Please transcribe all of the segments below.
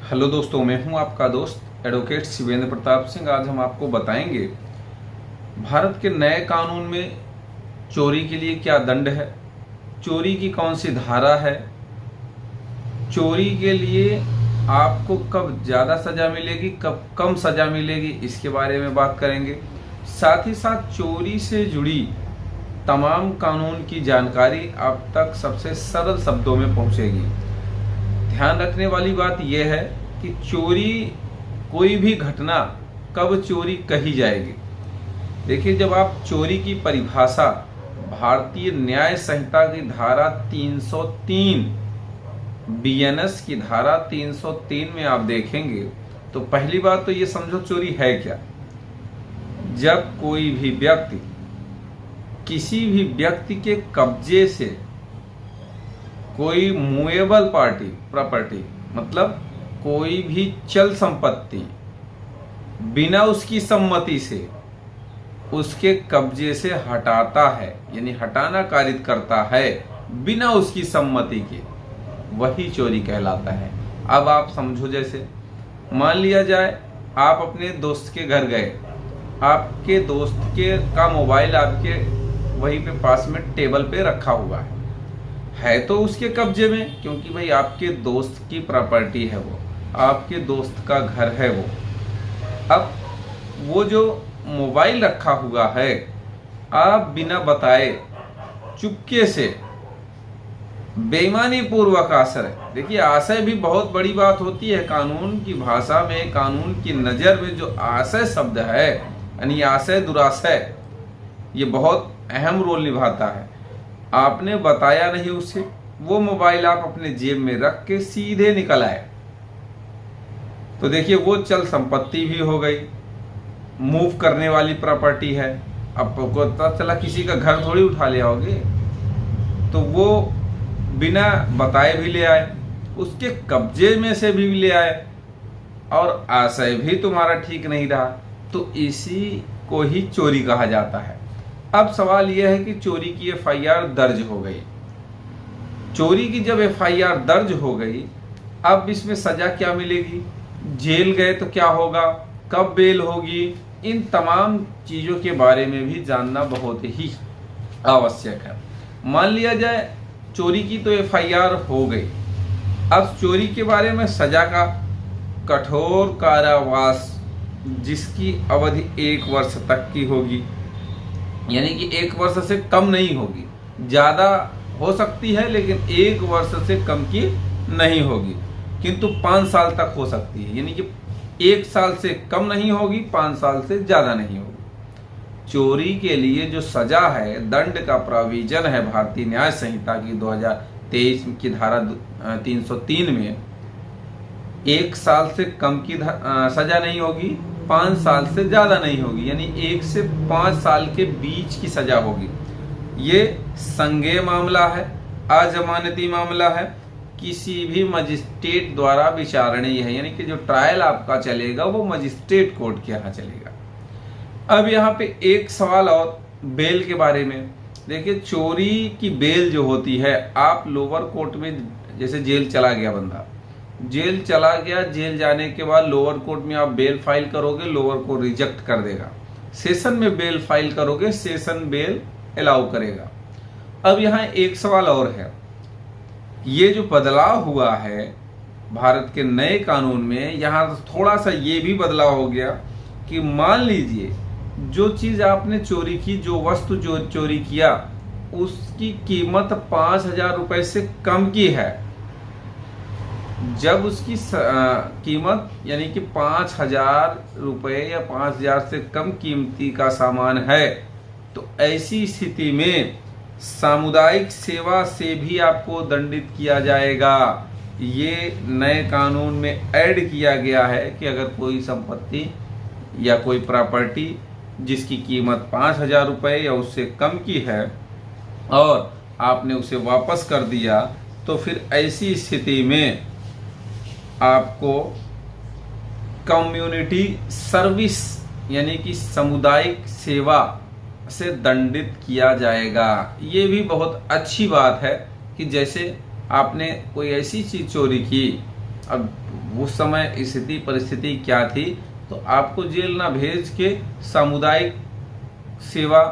Hello दोस्तों, मैं हूं आपका दोस्त एडवोकेट शिवेंद्र प्रताप सिंह। आज हम आपको बताएंगे भारत के नए कानून में चोरी के लिए क्या दंड है, चोरी की कौन सी धारा है, चोरी के लिए आपको कब ज़्यादा सज़ा मिलेगी, कब कम सज़ा मिलेगी, इसके बारे में बात करेंगे। साथ ही साथ चोरी से जुड़ी तमाम कानून की जानकारी आप तक सबसे सरल शब्दों में पहुंचेगी। ध्यान रखने वाली बात यह है कि चोरी कोई भी घटना कब चोरी कही जाएगी। देखिए, जब आप चोरी की परिभाषा भारतीय न्याय संहिता की धारा 303 बीएनएस की धारा 303 में आप देखेंगे तो पहली बात तो ये समझो चोरी है क्या। जब कोई भी व्यक्ति किसी भी व्यक्ति के कब्जे से कोई मूवेबल प्रॉपर्टी मतलब कोई भी चल संपत्ति बिना उसकी सम्मति से उसके कब्जे से हटाता है, यानी हटाना कारित करता है बिना उसकी सम्मति के, वही चोरी कहलाता है। अब आप समझो, जैसे मान लिया जाए आप अपने दोस्त के घर गए, आपके दोस्त के का मोबाइल आपके वहीं पे पास में टेबल पे रखा हुआ है तो उसके कब्जे में, क्योंकि भाई आपके दोस्त की प्रॉपर्टी है, वो आपके दोस्त का घर है वो। अब वो जो मोबाइल रखा हुआ है, आप बिना बताए चुपके से बेईमानी पूर्वक आशय, देखिए आशय भी बहुत बड़ी बात होती है कानून की भाषा में, कानून की नज़र में जो आशय शब्द है, यानी आशय दुराशय, ये बहुत अहम रोल निभाता है। आपने बताया नहीं उसे, वो मोबाइल आप अपने जेब में रख के सीधे निकल आए, तो देखिए वो चल संपत्ति भी हो गई, मूव करने वाली प्रॉपर्टी है। अब पता चला किसी का घर थोड़ी उठा ले आओगे, तो वो बिना बताए भी ले आए, उसके कब्जे में से भी ले आए और आशय भी तुम्हारा ठीक नहीं रहा, तो इसी को ही चोरी कहा जाता है। अब सवाल यह है कि चोरी की एफआईआर दर्ज हो गई। चोरी की जब एफआईआर दर्ज हो गई, अब इसमें सजा क्या मिलेगी, जेल गए तो क्या होगा, कब बेल होगी, इन तमाम चीज़ों के बारे में भी जानना बहुत ही आवश्यक है। मान लिया जाए चोरी की तो एफआईआर हो गई, अब चोरी के बारे में सजा का कठोर कारावास जिसकी अवधि 1 वर्ष तक की होगी, यानी कि 1 वर्ष से कम नहीं होगी, ज़्यादा हो सकती है लेकिन 1 वर्ष से कम की नहीं होगी, किंतु 5 साल तक हो सकती है, यानी कि 1 साल से कम नहीं होगी, 5 साल से ज़्यादा नहीं होगी। चोरी के लिए जो सजा है, दंड का प्रोविजन है भारतीय न्याय संहिता की 2023 की धारा 303 में, 1 साल से कम की सजा नहीं होगी, 5 साल से ज़्यादा नहीं होगी, यानी 1 से 5 साल के बीच की सजा होगी। ये संज्ञेय मामला है, अजमानती मामला है, किसी भी मजिस्ट्रेट द्वारा विचारणीय है, यानी कि जो ट्रायल आपका चलेगा वो मजिस्ट्रेट कोर्ट के यहाँ चलेगा। अब यहाँ पे एक सवाल और बेल के बारे में। देखिए, चोरी की बेल जो होती है, आप लोअर कोर्ट में, जैसे जेल चला गया बंदा, जेल चला गया, जेल जाने के बाद लोअर कोर्ट में आप बेल फाइल करोगे, लोअर कोर्ट रिजेक्ट कर देगा, सेशन में बेल फाइल करोगे, सेशन बेल अलाउ करेगा। अब यहाँ एक सवाल और है, ये जो बदलाव हुआ है भारत के नए कानून में, यहाँ थोड़ा सा ये भी बदलाव हो गया कि मान लीजिए जो चीज़ आपने चोरी की, जो वस्तु जो चोरी किया, उसकी कीमत 5,000 रुपये से कम की है, जब उसकी कीमत यानी कि 5,000 रुपये या 5,000 से कम कीमती का सामान है, तो ऐसी स्थिति में सामुदायिक सेवा से भी आपको दंडित किया जाएगा। ये नए कानून में ऐड किया गया है कि अगर कोई संपत्ति या कोई प्रॉपर्टी जिसकी कीमत 5,000 रुपये या उससे कम की है और आपने उसे वापस कर दिया, तो फिर ऐसी स्थिति में आपको कम्युनिटी सर्विस यानी कि सामुदायिक सेवा से दंडित किया जाएगा। ये भी बहुत अच्छी बात है कि जैसे आपने कोई ऐसी चीज़ चोरी की अब उस समय स्थिति परिस्थिति क्या थी, तो आपको जेल ना भेज के सामुदायिक सेवा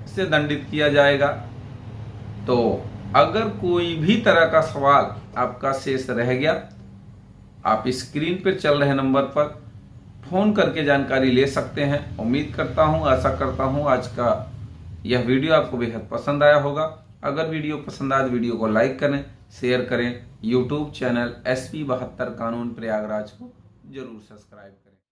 से दंडित किया जाएगा। तो अगर कोई भी तरह का सवाल आपका शेष रह गया, आप स्क्रीन पर चल रहे नंबर पर फोन करके जानकारी ले सकते हैं। उम्मीद करता हूं, आशा करता हूं आज का यह वीडियो आपको बेहद पसंद आया होगा। अगर वीडियो पसंद आए तो वीडियो को लाइक करें, शेयर करें। यूट्यूब चैनल SP 72 कानून प्रयागराज को जरूर सब्सक्राइब करें।